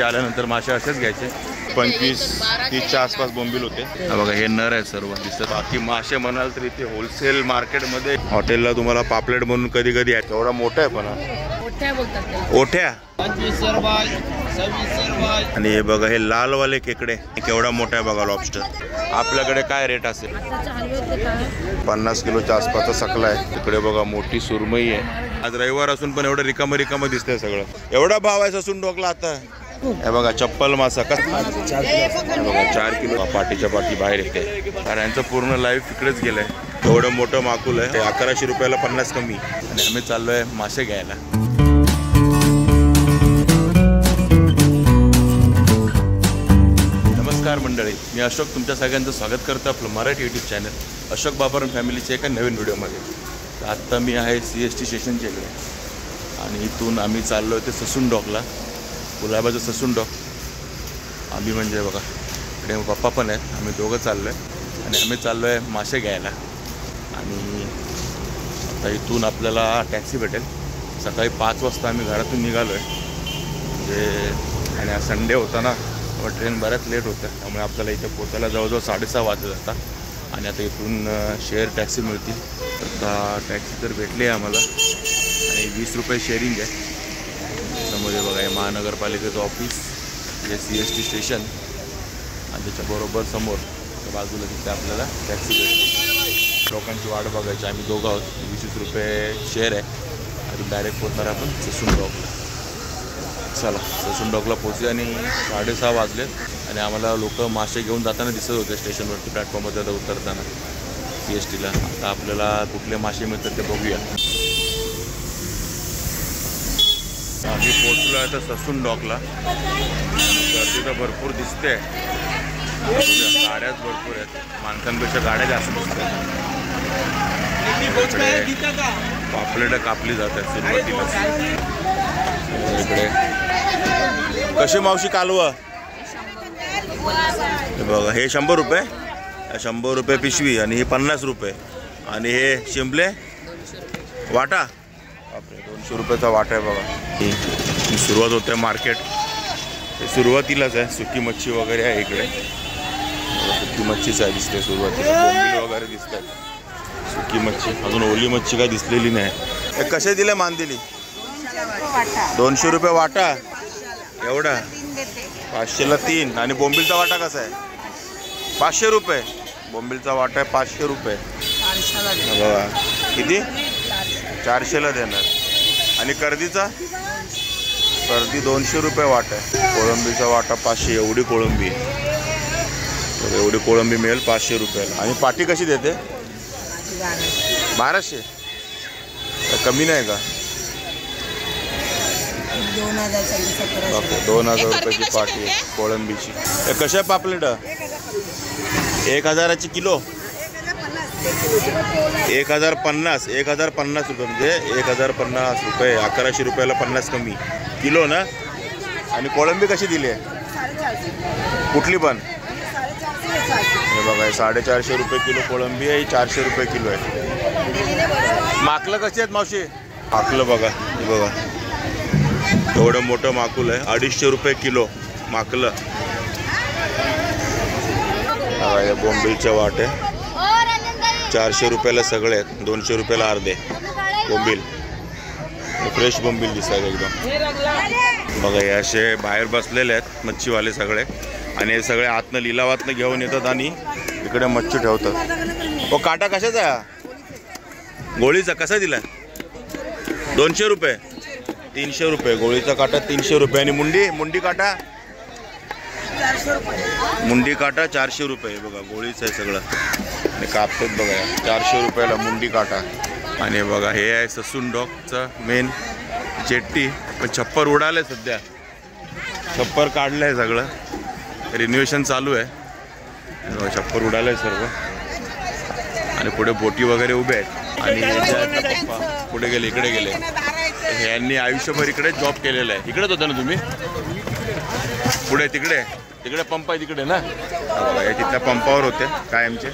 इथे आल्यानंतर मासे असेच घ्यायचे. 25-30च्या आसपास बोंबील होते. बघा हे नर आहे सर्व दिसतात. बाकी मासे म्हणाल तर इथे होलसेल मार्केटमध्ये हॉटेलला तुम्हाला पापलेट म्हणून कधी कधी आहे. एवढा मोठा आहे पण ओठ्या. आणि हे बघा हे लालवाले खेकडे केवढा मोठा आहे बघा लॉबस्टर. आपल्याकडे काय रेट असेल? 50 किलोच्या आसपासचा सकला आहे. तिकडे बघा मोठी सुरमई आहे. आज रविवार असून पण एवढं रिकामं दिसतंय सगळं. एवढा भाव आहे ससून डोकला आता. हे बघा चप्पल मासा बघा 4 किलो पाठीच्या पाठी बाहेर येते. कारण यांचं पूर्ण लाईफ इकडेच गेलंय. एवढं मोठं माकुल आहे. 1100 रुपयाला 50 कमी. आणि आम्ही चाललोय मासे घ्यायला. नमस्कार मंडळी, मी अशोक तुमच्या सगळ्यांचं स्वागत करतो आपलं मराठी यूट्यूब चॅनल अशोक बाबर फॅमिलीच्या एका नवीन व्हिडिओमध्ये. तर आत्ता मी आहे CST स्टेशनच्या इकडे आणि इथून आम्ही चाललो आहे ते ससून डॉकला. गुलाबाचं ससून डॉक. आम्ही म्हणजे बघा इकडे पप्पा पण आहेत. आम्ही दोघं चाललो आहे आणि आम्ही चाललो आहे मासे घ्यायला. आणि आता इथून आपल्याला टॅक्सी भेटेल. सकाळी 5 वाजता आम्ही घरातून निघालो आहे म्हणजे. आणि आज संडे होता ना, ट्रेन बऱ्याच लेट होतं. त्यामुळे आपल्याला इथे पोचायला जवळजवळ 6:30 वाजले जातात. आणि आता इथून शेअर टॅक्सी मिळतील. आता टॅक्सी तर भेटली आहे आम्हाला आणि 20 रुपये शेअरिंग आहे. समोर बघा हे महानगरपालिकेचं ऑफिस, हे CST स्टेशन आणि त्याच्याबरोबर समोर बाजूला तिथे आपल्याला टॅक्सी भेटते. लोकांची वाट बघायची. आम्ही दोघं आहोत. 20 रुपये शेअर आहे आणि डायरेक्ट पोचणार आपण ससून डॉकला. चला ससून डॉकला पोचले आणि 6:30 वाजलेत. आणि आम्हाला लोक मासे घेऊन जाताना दिसत होते स्टेशनवरती प्लॅटफॉर्ममध्ये उतरताना CSTला. आता आपल्याला कुठले मासे मिळतात ते बघूया. आम्ही पोचलो आहे तर ससून डॉकला. गर्दी तर भरपूर दिसते. गाड्याच भरपूर आहेत. माणसांपेक्षा गाड्या जास्त दिसतात. पापलेट कापली जातात सुरुवातीला. इकडे कशी मावशी कालवं बघा. हे 100 रुपये. 100 रुपये पिशवी. आणि हे 50 रुपये. आणि हे शिंपले वाटा बापरे 200 रुपयाचा वाटा आहे बघा. ही सुरुवात होते मार्केट. हे सुरुवातीलाच आहे. सुकी मच्छी वगैरे आहे इकडे. सुकी मच्छीच आहे दिसते सुरुवातीला. बोंबील वगैरे दिसत आहेत. सुकी मच्छी. अजून ओली मच्छी काय दिसलेली नाही. हे कसे दिले मान दिली? 200 रुपये वाटा. एवढा 500ला 3. आणि बोंबीलचा वाटा कसा आहे? 500 रुपये. बोंबीलचा वाटा आहे 500 रुपये. बघा किती 400ला देणार. आणि कर्दीचा? कर्दी 200 रुपये वाटा आहे. कोळंबीचा वाटा 500. एवढी कोळंबी. एवढी कोळंबी मिळेल 500 रुपयाला. आणि पाटी कशी देते? 1200. कमी नाही का? 2000 रुपयाची पाटी आहे कोळंबीची. कशा पापलेट? 1000ची किलो. 1050. 1050 रुपये म्हणजे 1050 रुपये. 1100 रुपयाला 50 कमी किलो ना. आणि कोळंबी कशी दिली आहे? कुठली पण? हे बघा 450 रुपये किलो कोळंबी आहे. 400 रुपये किलो आहे. माकलं कशी आहेत मावशी? माकलं बघा. हे बघा एवढं मोठं माकुल आहे. 250 रुपये किलो माकलं. हे बोंबीलचे वाटे 400 रुपयाला सगळे आहेत. 200 रुपयाला अर्धे बोंबील. फ्रेश बोंबील दिसतात एकदम. बघा हे असे बाहेर बसलेले आहेत मच्छीवाले सगळे. आणि हे सगळे आतनं लिलावातनं घेऊन येतात आणि इकडे मच्छी ठेवतात. काटा कशाचा आहे? गोळीचा. कसा दिला? 200 रुपये. 300 रुपये गोळीचा काटा. 300 रुपये. आणि मुंडी काटा? मुंडी काटा 400 रुपये. बघा गोळीचं आहे सगळं. आणि कापतात बघा 400 रुपयाला मुंडी काटा. आणि बघा हे आहे ससून डॉकचं मेन जेट्टी. पण छप्पर उडालं आहे सध्या. छप्पर काढलं आहे सगळं. रिनोव्हेशन चालू आहे. छप्पर उडालं आहे सर्व. आणि पुढे बोटी वगैरे उभे आहेत. आणि पप्पा पुढे गेले इकडे गेले. यांनी आयुष्यभर इकडे जॉब केलेला आहे. इकडेच होता ना तुम्ही? पुढे तिकडे पंप आहे तिकडे ना. हे तिथल्या पंपावर होते कायमचे.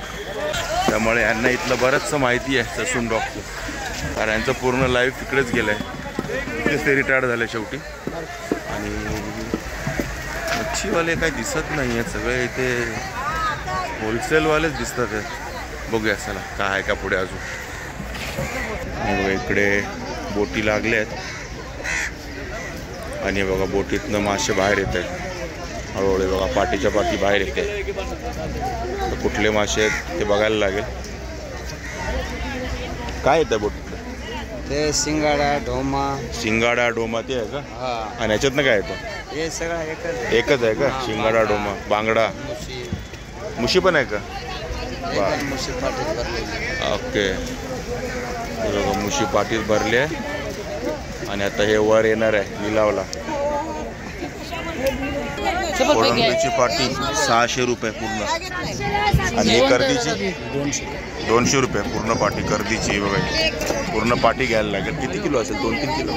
त्यामुळे यांना इथलं बरंचसं माहिती आहे ससून डॉकचं. कारण यांचं पूर्ण लाईफ इकडेच गेलं आहे. इकडेच ते रिटायर्ड झाले शेवटी. आणि मच्छीवाले काही दिसत नाही आहेत, सगळे इथे होलसेलवालेच दिसतात आहेत. बघूया चला काय आहे का पुढे अजून. बघा इकडे बोटी लागल्या आहेत आणि बघा बोटीतनं मासे बाहेर येत आहेत हळूहळू. बघा पाटीच्या पाटी बाहेर येते. तर कुठले मासे आहेत ते बघायला लागेल. काय येतं बोटीतलं? ते शिंगाडा डोमा ते आहे का? आणि याच्यातनं काय येतं? हे सगळं एकच आहे का? शिंगाडा डोमा बांगडा मुशी पण आहे का? ओके. बघा मुशी पाटीत भरली आहे आणि आता हे वर येणार आहे लिलावला. कोळंबीची पाटी 600 रुपये पूर्ण आणि कर्दीची 200 रुपये पूर्ण पाटी कर्दीची. बघा पूर्ण पाटी घ्यायला लागेल. किती किलो असेल? 2-3 किलो.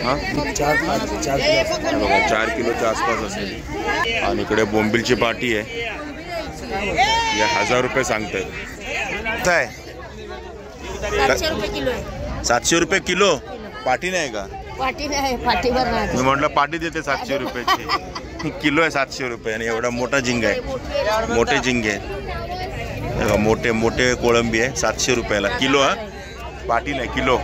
हां 4 किलोच्या आसपास असेल. आणि इकडे बोंबीलची पाटी आहे. या 1000 रुपये सांगताय. काय 700 रुपये किलो? पाटी नाही का? पाटी नाही, पाटीवर नाही. मी म्हटलं पाटी देते 700 रुपयाची. किलो आहे 700 रुपये. आणि एवढा मोठा झिंगा आहे. मोठे झिंगे आहेत. मोठे मोठे कोळंबी आहे 700 रुपयाला किलो. हा पाटी नाही किलो.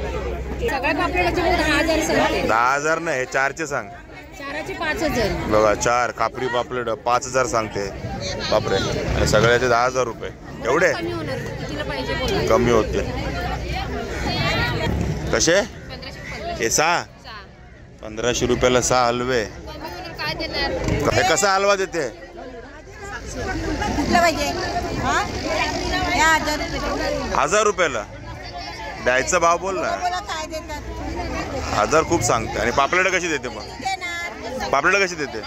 10,000 नाही, 4चे सांग. 5,000. बघा 4 कापरी पापलेट 5,000 सांगते. बापरे. आणि सगळ्याचे 10,000 रुपये. एवढे कमी होते. कसे? हे 6 1500 रुपयाला 6 हलवे. हे कसा हलवा देते? 1000 रुपयाला द्यायचा भाव बोल ना. 1000 खूप सांगते. आणि पापलेट कशी देते मग? पापलेट कशी देते?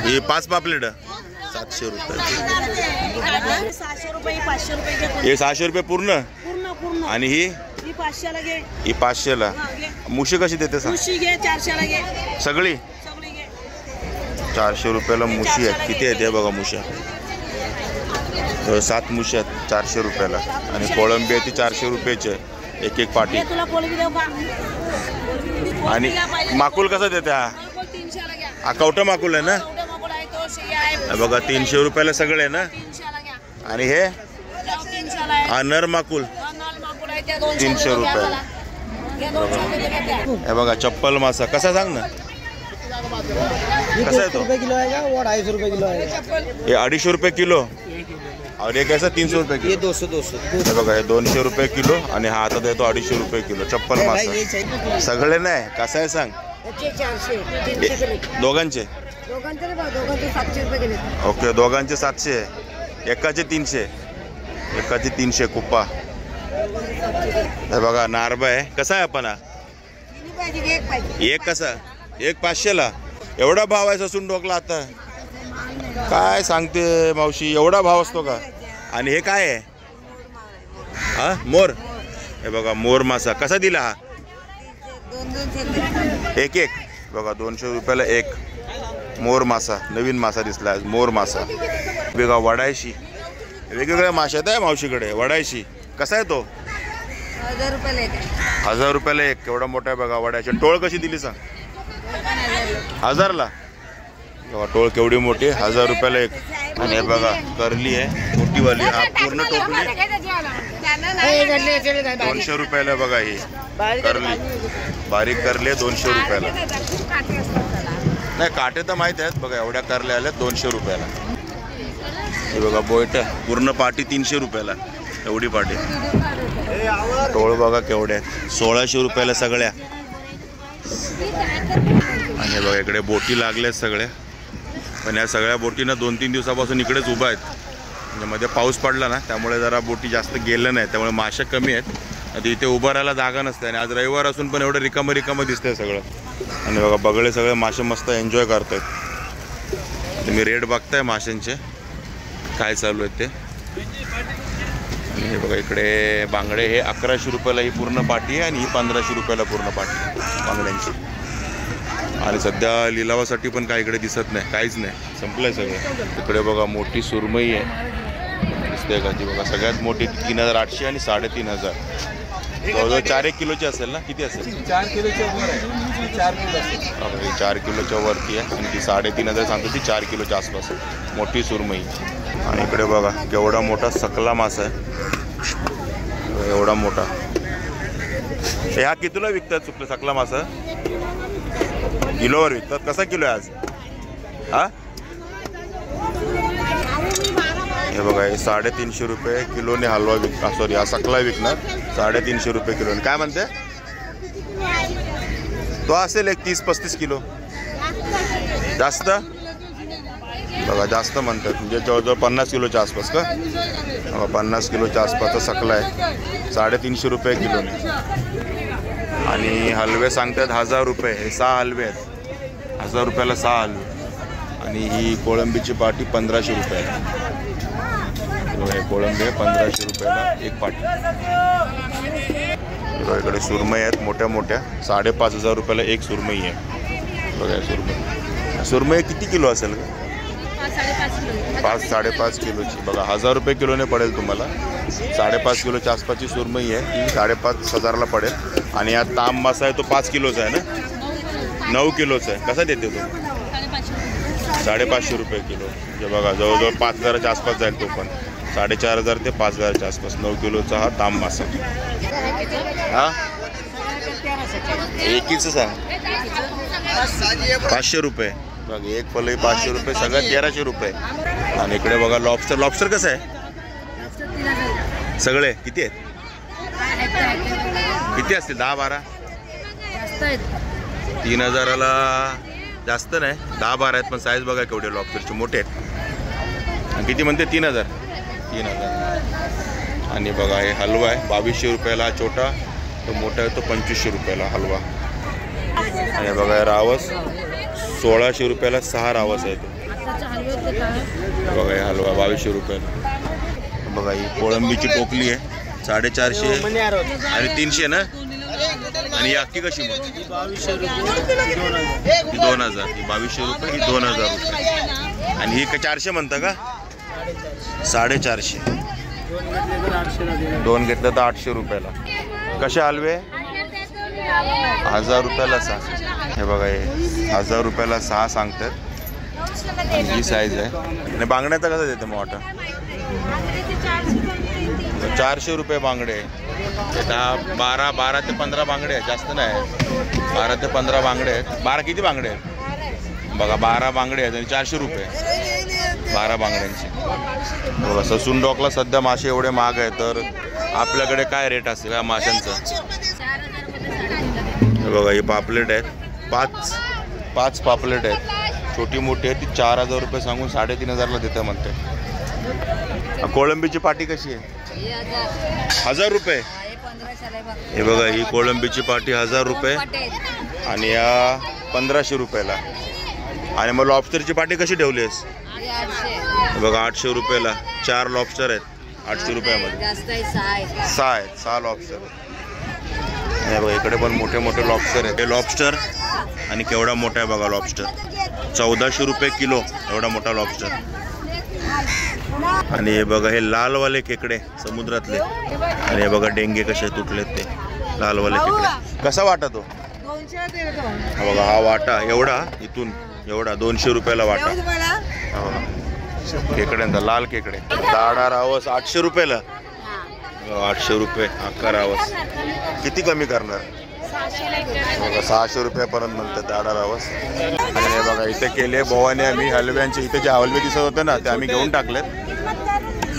ही 5 पापलेट 700 रुपये. हे 600 रुपये पूर्ण. आणि ही 500ला. मुशी कशी देते सांग? 400 सगळी 400 रुपयाला मुशी आहे. किती आहे ते बघा मुश्या. 7 मुशी आहेत 400 रुपयाला. आणि कोळंबी आहे ती 400 रुपयाची आहे एक एक पाटी. आणि माकुल कसा देते? हा कवटा माकुल आहे ना? बघा 300 रुपयाला सगळे आहे ना. आणि हे हा नर माकुल 300 रुपयाला. हे बघा चप्पल मासा कसा सांग ना? कसा आहे तो? 250 रुपये किलो आहे. हे 250 रुपये किलो. और ये कैसा 300 रुपये किलो? 200. बघा हे 200 रुपये किलो. आणि हा आता देतो 250 रुपये किलो चप्पल मासा. सगळे नाही कसा आहे सांग? दोघांचे? ओके दोघांचे 700 आहे. एकाचे 300. एकाचे 300 कुप्पा. हे बघा नारबा आहे. कसा आहे आपण? एक कसा? एक 500ला. एवढा भाव आहे ससून डोकला आता. काय सांगते मावशी? एवढा भाव असतो का? आणि हे काय आहे? हा मोर. हे बघा मोर मासा कसा दिला हा? एक बघा 200 रुपयाला एक मोर मासा. नवीन मासा दिसला मोर मासा. बघा वडायशी. वेगवेगळ्या माशात आहे मावशीकडे. वडायशी कसा आहे तो? 1000 रुपयाला एक. 1000 रुपयाला एक. केवढा मोठा आहे बघा वडायची. टोळ कशी दिली सांग? 1000ला. बघा टोळ केवढी मोठी. 1000 रुपयाला एक. आणि हे बघा करली आहे मोठीवाली. हा पूर्ण टोपली 200 रुपयाला. बघा ही करली बारीक करली 200 रुपयाला. नाही काटे तर माहित आहेत. बघा एवढ्या करल्या आल्या 200 रुपयाला. हे बघा बोयट पूर्ण पाटी 300 रुपयाला. एवढी पाटी. टोळ बघा केवढ्या 1600 रुपयाला सगळ्या. आणि बघा इकडे बोटी लागल्या सगळ्या. पण या सगळ्या बोटीनं 2-3 दिवसापासून इकडेच उभा आहेत. म्हणजे मध्ये पाऊस पडला ना त्यामुळे जरा बोटी जास्त गेल्या नाही. त्यामुळे मासे कमी आहेत. आता इथे उभं राहायला जागा नसते. आणि आज रविवार असून पण एवढं रिकामं दिसतंय सगळं. आणि बघा बगळे सगळे मासे मस्त एन्जॉय करतायत. तुम्ही रेट बघताय माशांचे काय चालू आहेत ते. आणि हे बघा इकडे बांगडे हे 1100 रुपयाला ही पूर्ण पाटी आहे. आणि ही 1500 रुपयाला पूर्ण पाटी बांगड्यांची. आणि सध्या लिलावासाठी पण काय इकडे दिसत नाही. काहीच नाही संपलंय सगळं. इकडे बघा मोठी सुरमई आहे दिसते का ती. बघा सगळ्यात मोठी 3800 आणि 3500. जवळजवळ 4-1 किलोची असेल ना? किती असेल? 4 किलोच्या वर आहे. 4 किलो असेल. बापरे, ही 4 किलोच्या वरती आहे आणि ती 3,500 सांगतो, ती 4 किलोच्या आसपास आहे. मोठी सुरमई. आणि इकडे बघा केवढा मोठा सकला मासा आहे, एवढा मोठा. ह्या कितीला विकतात चुकलं सकला मासा? किलोवर विकतात. कसा किलो आहे आज? हा, हे बघा हे 350 रुपये किलोने हलवा विकणार. सॉरी, हा सकला विकणार 350 रुपये किलोने. काय म्हणते तो? असेल एक 30-35 किलो. जास्त बघा, जास्त म्हणतात, म्हणजे जवळजवळ 50 किलोच्या आसपास का? 50 किलोच्या आसपासचा सकला आहे, 350 रुपये किलोने. आणि हलवे सांगतात 1000 रुपये. हे 6 हलवे आहेत, 1000 रुपयाला 6 हलवे. आणि ही कोळंबीची पाटी 1500 रुपये आहे. हे कोळंबी 1500 रुपयाला एक पाटी. इकडे सुरमई आहेत मोठ्या मोठ्या, 5,500 रुपयाला एक सुरमई आहे. बघा सुरमई. सुरमई किती किलो असेल का? 5-5.5 किलोची. बघा 1000 रुपये किलोने पडेल तुम्हाला. 5.5 किलोच्या आसपासची सुरमई आहे, ती 5,500ला पडेल. आणि हा तांब मासा आहे तो 5 किलोचा आहे ना? 9 किलोचा आहे. कसा देते तो? 550 रुपये किलो. म्हणजे बघा जवळजवळ 5,000च्या आसपास जाईल तो पण. 4,500 ते 5,000च्या आसपास 9 किलोचा हा तांब मासा. हा एकीच आहे 500 रुपये. बघ एक पलई 500 रुपये, सगळं 1300 रुपये. आणि इकडे बघा लॉबस्टर. लॉबस्टर कसं आहे? सगळे किती आहेत? किती असतील? 10-12? 3,000ला जास्त नाही, 10-12 आहेत. पण साईज बघा केवढे लॉबस्टरचे, मोठे आहेत. किती म्हणते? 3,000. आणि बघा हे हलवा आहे 2200 रुपयाला छोटा, तो मोठा आहे तो 2500 रुपयाला हलवा. आणि बघा रावस 1600 रुपयाला 6 रावस आहे तो. बघा हे हलवा 2200 रुपयाला. बघा ही कोळंबीची टोपली आहे 450 आणि 300 ना. आणि ही अख्खी कशी मग? 2000. ही 2200 रुपये, ही 2000 रुपये. आणि ही 400 म्हणता का? 450. 2 घेतलं तर 800 रुपयाला. कसे हलवे? 1000 रुपयाला 6. हे बघा हे 1000 रुपयाला 6 सांगतात. ही साईज आहे. आणि बांगड्याचा कसा देते मग वाटा? 400 रुपये बांगडे. 12 ते 15 बांगडे आहेत, जास्त नाही. 12 ते 15 बांगडे आहेत. 12 किती बांगडे आहेत? बघा 12 बांगडे आहेत आणि 400 रुपये 12 बांगड्यांचे. बघा ससून डॉकला सध्या मासे एवढे महाग आहे, तर आपल्याकडे काय रेट असेल या माशांचं? बघा ही पापलेट आहेत, 5 पापलेट आहेत, छोटी मोठी आहे. ती 4000 रुपये सांगून 3,500ला देतं म्हणते. कोळंबीची पाटी कशी आहे? 1000 रुपये. हे बघा ही कोळंबीची पाटी 1000 रुपये आणि या 1500 रुपयाला. आणि मग लॉबस्टरची पाटी कशी ठेवली आहेस? बघा 800 रुपयाला 4 लॉबस्टर आहेत 800 रुपयामध्ये. 6 लॉबस्टर. हे बघा इकडे पण मोठे मोठे लॉबस्टर आहेत. हे लॉबस्टर आणि केवढा मोठा आहे बघा लॉबस्टर. 1400 रुपये किलो एवढा मोठा लॉबस्टर. आणि हे बघा हे लालवाले खेकडे समुद्रातले. आणि हे बघा डेंगे कसे तुटलेत ते लालवाले खेकडे. कसा वाटा तो? बघा हा वाटा एवढा, इथून एवढा 200 रुपयाला वाटा. खेकड्यांचा लाल खेकडे. दाडा रावस 800 रुपयाला. 800 रुपये अख्खा रावस. किती कमी करणार? बघा 600 रुपयापर्यंत म्हणतात दाडा रावस. आणि हे बघा इथे केले बोवाने आम्ही हलव्यांचे. इथे जे हलवे दिसत होते ना ते आम्ही घेऊन टाकलेत.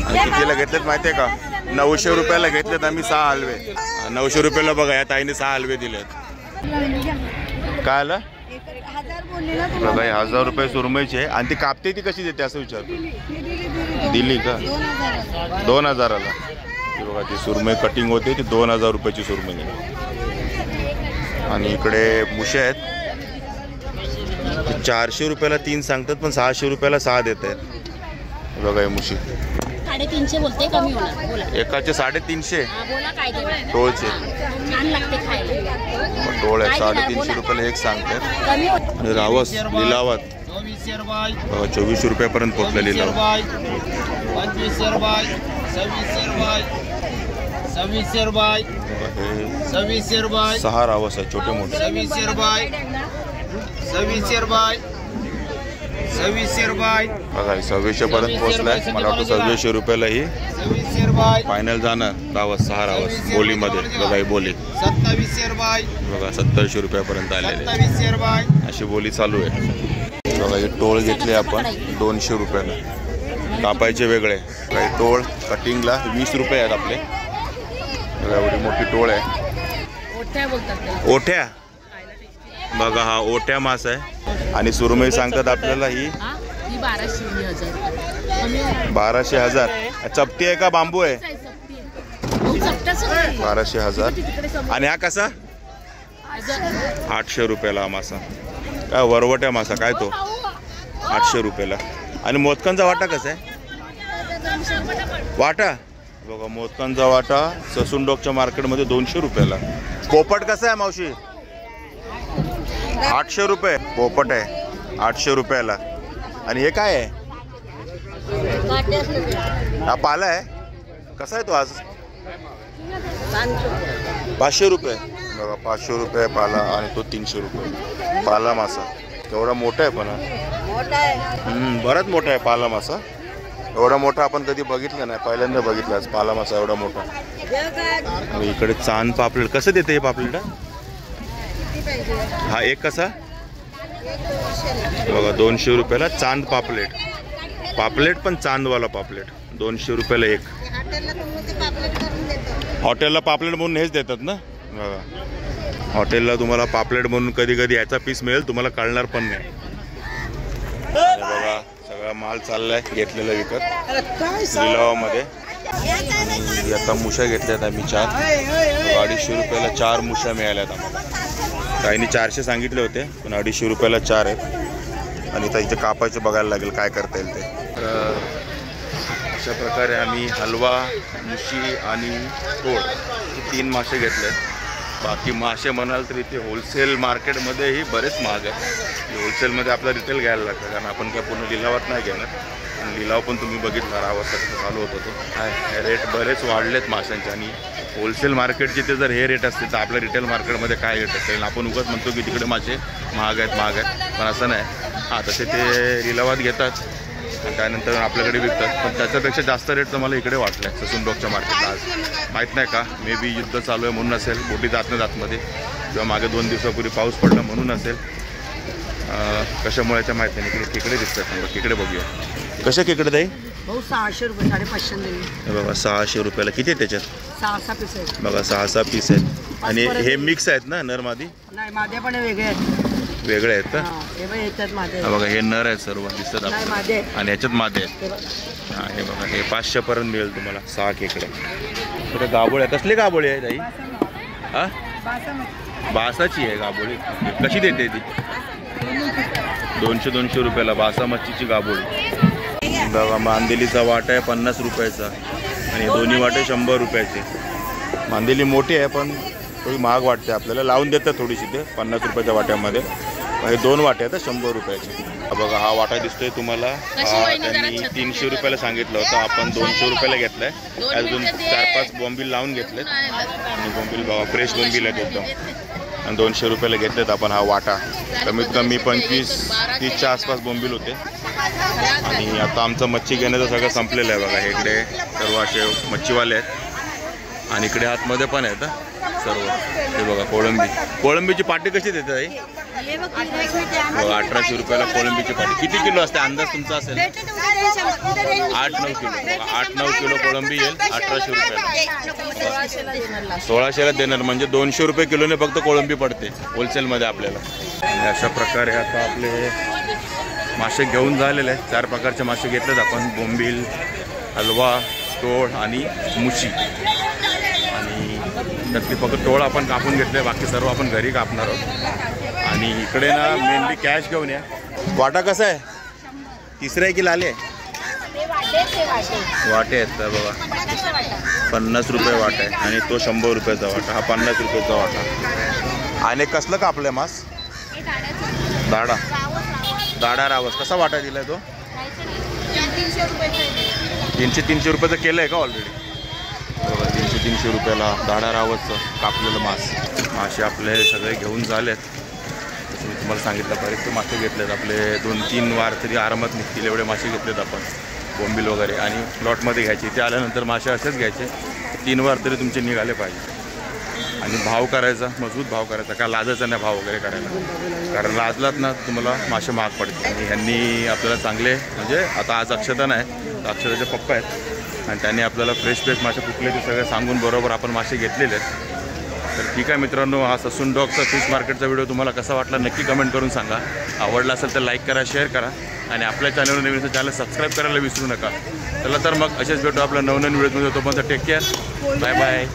आणि कितीला घेतलेत माहिती आहे का? 900 रुपयाला घेतलेत आम्ही 6 हलवे. 900 रुपयाला बघा या ताईने 6 हलवे दिलेत. काय आलं? बघा हे 1000 रुपये सुरमईचे. आणि ती कापते ती कशी देते असं विचारतो? दिली का? 2000ला. बघा ती सुरमई कटिंग होते ती 2000 रुपयाची सुरमई आहे. आणि इकडे मुशे आहेत 400 रुपयाला 3 सांगतात, पण 600 रुपयाला 6 देत आहेत. बघा हे मुशी 350 बोलते, कमी होणार. बोला. एकाचे 350. बोला काय देणार? टोळचे छान लागते खायला. टोळ आहे 350 रुपयाला एक सांगतात. कमी होत. आणि रावस लिलावात 2400 रुपयापर्यंत पोहोचले लिलाव. 2600 रुपये, हे 2600 रुपये, 6 रावस आहे छोटे मोठे. 2600 रुपये, 2600 रुपये, 2600 रुपये, बघा 2600 पर्यंत पोहोचलाय. मला वाटतं 2600 रुपयाला ही 2600 रुपये, फायनल जाणार. रावस 6 रावस बोलीमध्ये. बघा ही बोली 2700 रुपये, बघा 2700 रुपयापर्यंत आलेले. 2700 रुपये, अशी बोली चालू आहे. बघा हे टोळ घेतले आपण 200 रुपयाला. कापायचे वेगळे. काही टोळ कटिंगला 20 रुपये आहेत आपले. बघा एवढी मोठी टोळ आहे. ओठ्या. बघा हा ओठ्या मास आहे. आणि सुरमई सांगतात आपल्याला ही 1200 1000. चपटी आहे का बांबू आहे? 1200 1000. आणि हा कसा? 800 रुपयाला हा मासा. काय वरवट्या मासा काय तो 800 रुपयाला. आणि मोदकांचा वाटा कसा आहे? वाटा बघा मोदकांचा वाटा ससूनडोकच्या मार्केटमध्ये 200 रुपयाला. पोपट कसा आहे मावशी? 800 रुपये पोपट आहे 800 रुपयाला. आणि हे काय आहे? हा पाला आहे. कसा आहे तो आज? 500 रुपये. बघा 500 रुपये पाला. आणि तो 300 रुपये पाला मासा. तेवढा मोठा आहे पण बराच मोठा आहे पाला मासा. एवढा मोठा आपण कधी बघितलं नाही. पहिल्यांदा बघितला आज पाला मासा एवढा मोठा. इकडे चांद पापलेट. कसं देते हे पापलेट? हा एक कसा? बघा 200 रुपयाला चांद पापलेट. पापलेट पण चांदवाला पापलेट 200 रुपयाला एक. हॉटेलला पापलेट म्हणून हेच देतात ना. बघा हॉटेलला तुम्हाला पापलेट म्हणून कधी कधी याचा पीस मिळेल तुम्हाला कळणार पण नाही. बघा सगळा माल चाललाय घेतलेला विकत लिलावामध्ये. आणि आता मुश्या घेतल्यात आम्ही 4. 250 रुपयाला 4 मुश्या मिळाल्यात आम्हाला. काहींनी 400 सांगितले होते पण 250 रुपयाला 4 आहेत. आणि इथं इथे कापायचं बघायला लागेल काय करता येईल ते. तर अशा प्रकारे आम्ही हलवा मुशी आणि टोळ हे 3 मासे घेतले. बाकी मासे म्हणाल तर इथे होलसेल मार्केटमध्येही बरेच महाग आहे. होलसेलमध्ये आपला रिटेल घ्यायला लागतं कारण आपण काय पूर्ण लिलावात नाही घेणार. आणि लिलाव पण तुम्ही बघितला रावसा कसं चालू होतं तो. काय रेट बरेच वाढलेत माशांचे. आणि होलसेल मार्केट जिथे जर हे रेट असते तर आपल्या रिटेल मार्केटमध्ये काय रेट असेल. आपण उगाच म्हणतो की तिकडे मासे महाग आहेत पण असं नाही. हां तसे ते लिलावात घेतात आणि त्यानंतर आपल्याकडे विकतात. पण त्याच्यापेक्षा जास्त रेट तर मला इकडे वाटलं आहे ससूनडोकच्या मार्केटला आज. माहीत नाही का मे बी युद्ध चालू आहे म्हणून असेल. बोटी जात नाही आतमध्ये किंवा मागे 2 दिवसापूर्वी पाऊस पडला म्हणून असेल. कशामुळे त्या माहीत नाही. इकडे खेकडे दिसतात. खेकडे बघूया. कशा खेकडे ताई? 600 रुपये 550. बघा 600 रुपयाला. किती आहे त्याच्यात? 6-6 पीस आहेत. बघा 6-6 पीस आहेत. आणि हे मिक्स आहेत ना नर मादी? नाही मादे पण वेगळे आहेत. वेगळे आहेत का? हे बघ याच्यात मादे. बघा हे नर आहेत सर्व दिसतात आपल्याला. आणि याच्यात मादे आहेत. हां हे बघा हे 500 पर्यंत मिळेल तुम्हाला 6 खेकडे. थोडे गाबोळी आहे. कसली गाबोळी आहे ताई? हां बासाची आहे गाबोळी. कशी देते ती? 200 रुपयाला बासा मच्छीची गाबोळी. बघा मांदेलीचा वाटा आहे 50 रुपयाचा. आणि दोन्ही वाटे 100 रुपयाचे. मांदेली मोठी आहे पण थोडी महाग वाटते आपल्याला. लावून देतात थोडीशी ते 50 रुपयाच्या वाट्यामध्ये. हे 2 वाटे आहेत 100 रुपयाचे. बघा हा वाटा दिसतोय तुम्हाला. त्यांनी 300 रुपयाला सांगितलं होतं. आपण 200 रुपयाला घेतलं आहे. अजून 4-5 बोंबील लावून घेतलेत. आणि बोंबील बघा फ्रेश बोंबील आहेत एकदम. आणि 200 रुपयाला घेतलेत आपण हा वाटा. कमीत कमी 25-30च्या आसपास बोंबील होते. आणि आता आमचं मच्छी घेण्याचं सगळं संपलेलं आहे. बघा इकडे सर्व असे मच्छीवाले आहेत. आणि इकडे आतमध्ये पण आहेत सर्व. हे बघा कोळंबीची पाटी कशी देते ताई? 1800 रुपयाला कोळंबीची पाटी. किती किलो असते अंदाज तुमचा असेल? 8-9 किलो. 8-9 किलो कोळंबी येईल 1800 रुपयाला. 1600ला देणार. म्हणजे 200 रुपये किलोने फक्त कोळंबी पडते होलसेलमध्ये आपल्याला. आणि अशा प्रकारे आता आपले मासे घेऊन झालेले आहेत. 4 प्रकारचे मासे घेतलेत आपण. बोंबील, हलवा, टोळ आणि मुशी. आणि त्यातली फक्त टोळ आपण कापून घेतले. बाकी सर्व आपण घरी कापणार आहोत. आणि इकडे ना मेनली कॅश घेऊन या. वाटा कसा आहे? 3 आहे की लाले आहे? वाटे आहेत तर बघा 50 रुपये वाटा आहे. आणि तो 100 रुपयाचा वाटा. हा 50 रुपयाचा वाटा. आणि कसलं कापलं मास? दाडा रावस. कसा वाटा दिलाय तो? 300 रुपयाचा केलं आहे का ऑलरेडी? बघा 300 300 रुपयाला दाढा रावसचं कापलेलं मासे आपले सगळे घेऊन झालेत. जसं मी तुम्हाला सांगितलं बरेचसे मासे घेतलेत आपले 2-3 वार तरी आरामात निघतील एवढे मासे घेतलेत आपण बोंबील वगैरे. आणि प्लॉटमध्ये घ्यायचे इथे आल्यानंतर मासे असेच घ्यायचे 3 वार तरी तुमचे निघाले पाहिजे. आणि भाव करायचा मजबूत भाव करायचा का लाजायचा नाही भाव वगैरे करायला, कारण लाजलात ना तुम्हाला मासे महाग पडतील. आणि ह्यांनी आपल्याला चांगले म्हणजे आता आज अक्षता नाही तर अक्षताचे पप्पा आहेत आणि त्यांनी आपल्याला फ्रेश मासे कुठले ते सगळं सांगून बरोबर आपण मासे घेतलेले आहेत. तर ठीक आहे मित्रांनो, हा ससून डॉगचा फिश मार्केटचा व्हिडिओ तुम्हाला कसा वाटला नक्की कमेंट करून सांगा. आवडला असेल तर लाईक करा, शेअर करा आणि आपल्या चॅनलवर नवीन चॅनल सबस्क्राईब करायला विसरू नका. चला तर मग असेच भेटू आपल्या नवनवीन व्हिडिओमध्ये. तोपर्यंत टेक केअर, बाय बाय.